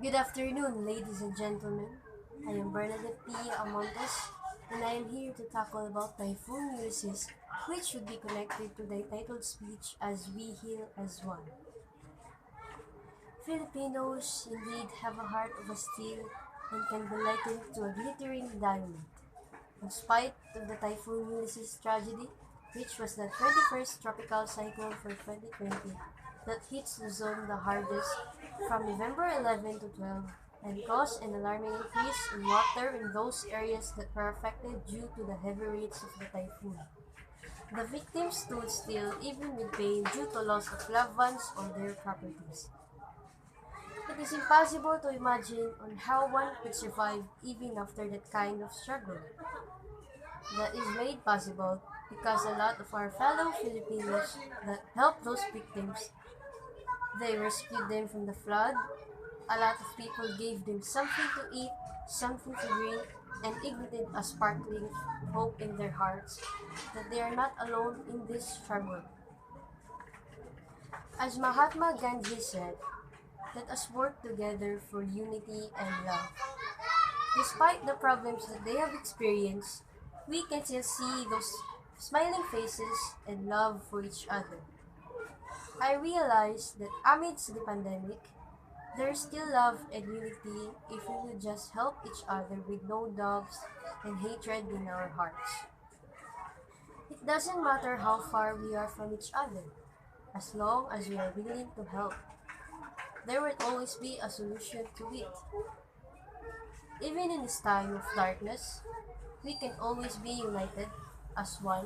Good afternoon, ladies and gentlemen. I am Bernadette P. Amontes, and I am here to tackle about Typhoon Ulysses, which should be connected to the titled speech as We Heal as One. Filipinos indeed have a heart of a steel and can be likened to a glittering diamond. In spite of the Typhoon Ulysses tragedy, which was the 21st tropical cyclone for 2020 that hits Luzon the hardest from November 11 to 12 and caused an alarming increase in water in those areas that were affected due to the heavy rains of the typhoon. The victims stood still even with pain due to loss of loved ones or their properties. It is impossible to imagine on how one could survive even after that kind of struggle. That is made possible because a lot of our fellow Filipinos that helped those victims, they rescued them from the flood. A lot of people gave them something to eat, something to drink, and ignited a sparkling hope in their hearts that they are not alone in this struggle. As Mahatma Gandhi said, let us work together for unity and love. Despite the problems that they have experienced, we can still see those smiling faces and love for each other. I realize that amidst the pandemic, there is still love and unity if we would just help each other with no doubts and hatred in our hearts. It doesn't matter how far we are from each other, as long as we are willing to help. There will always be a solution to it. Even in this time of darkness, we can always be united as one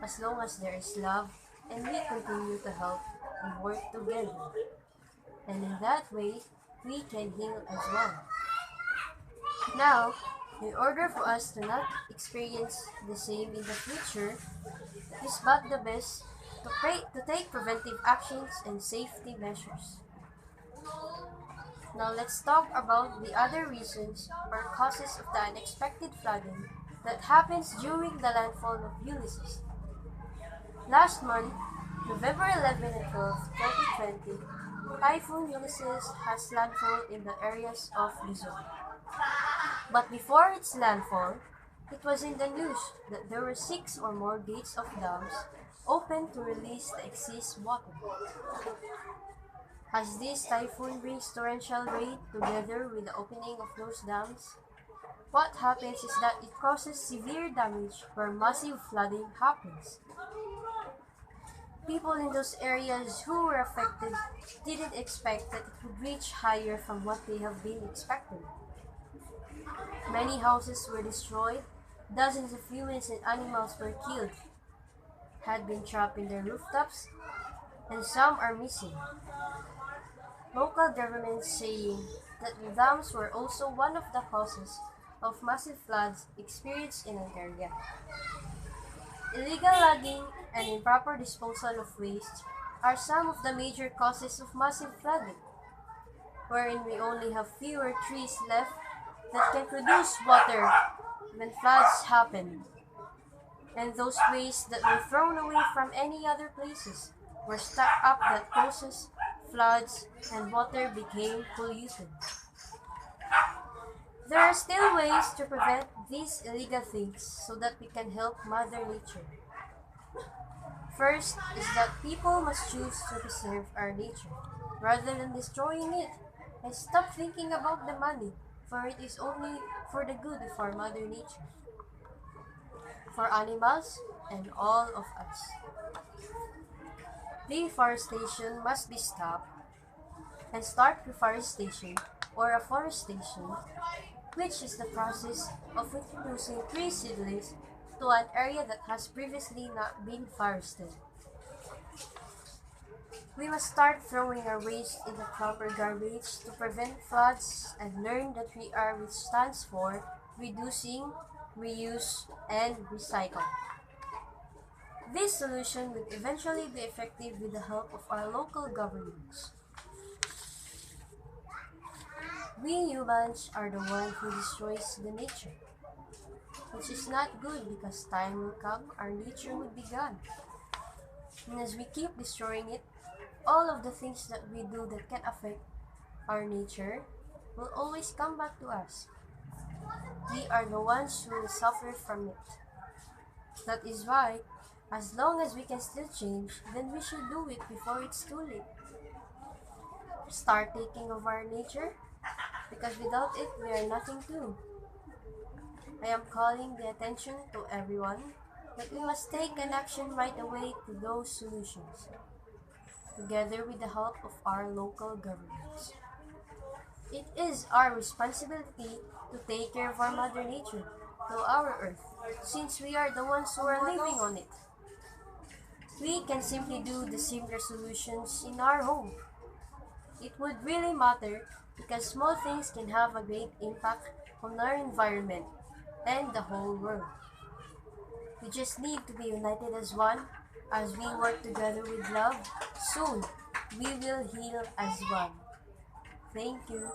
as long as there is love and we continue to help and work together. And in that way, we can heal as one. Now, in order for us to not experience the same in the future, it is but the best to take preventive actions and safety measures. Now let's talk about the other reasons or causes of the unexpected flooding that happens during the landfall of Ulysses. Last month, November 11 and 12, 2020, Typhoon Ulysses has landfall in the areas of Luzon. But before its landfall, it was in the news that there were six or more gates of dams open to release the excess water. As this typhoon brings torrential rain together with the opening of those dams, what happens is that it causes severe damage where massive flooding happens. People in those areas who were affected didn't expect that it would reach higher from what they have been expecting. Many houses were destroyed, dozens of humans and animals were killed, had been trapped in their rooftops, and some are missing. Local governments saying that the dams were also one of the causes of massive floods experienced in an area. Illegal logging and improper disposal of waste are some of the major causes of massive flooding, wherein we only have fewer trees left that can produce water when floods happen, and those waste that were thrown away from any other places were stacked up that causes floods and water became polluted. There are still ways to prevent these illegal things so that we can help Mother Nature. First is that people must choose to preserve our nature rather than destroying it and stop thinking about the money, for it is only for the good of our Mother Nature, for animals, and all of us. Deforestation must be stopped and start reforestation or afforestation, which is the process of introducing tree seedlings to an area that has previously not been forested. We must start throwing our waste in the proper garbage to prevent floods and learn that we are which stands for reducing, reuse, and recycle. This solution will eventually be effective with the help of our local governments. We humans are the one who destroys the nature, which is not good because time will come our nature will be gone. And as we keep destroying it, all of the things that we do that can affect our nature will always come back to us. We are the ones who will suffer from it. That is why, as long as we can still change, then we should do it before it's too late. Start taking over our nature, because without it, we are nothing too. I am calling the attention to everyone that we must take an action right away to those solutions, together with the help of our local governments. It is our responsibility to take care of our Mother Nature, to our Earth, since we are the ones who are living on it. We can simply do the simpler solutions in our home. It would really matter because small things can have a great impact on our environment and the whole world. We just need to be united as one. As we work together with love, soon we will heal as one. Thank you.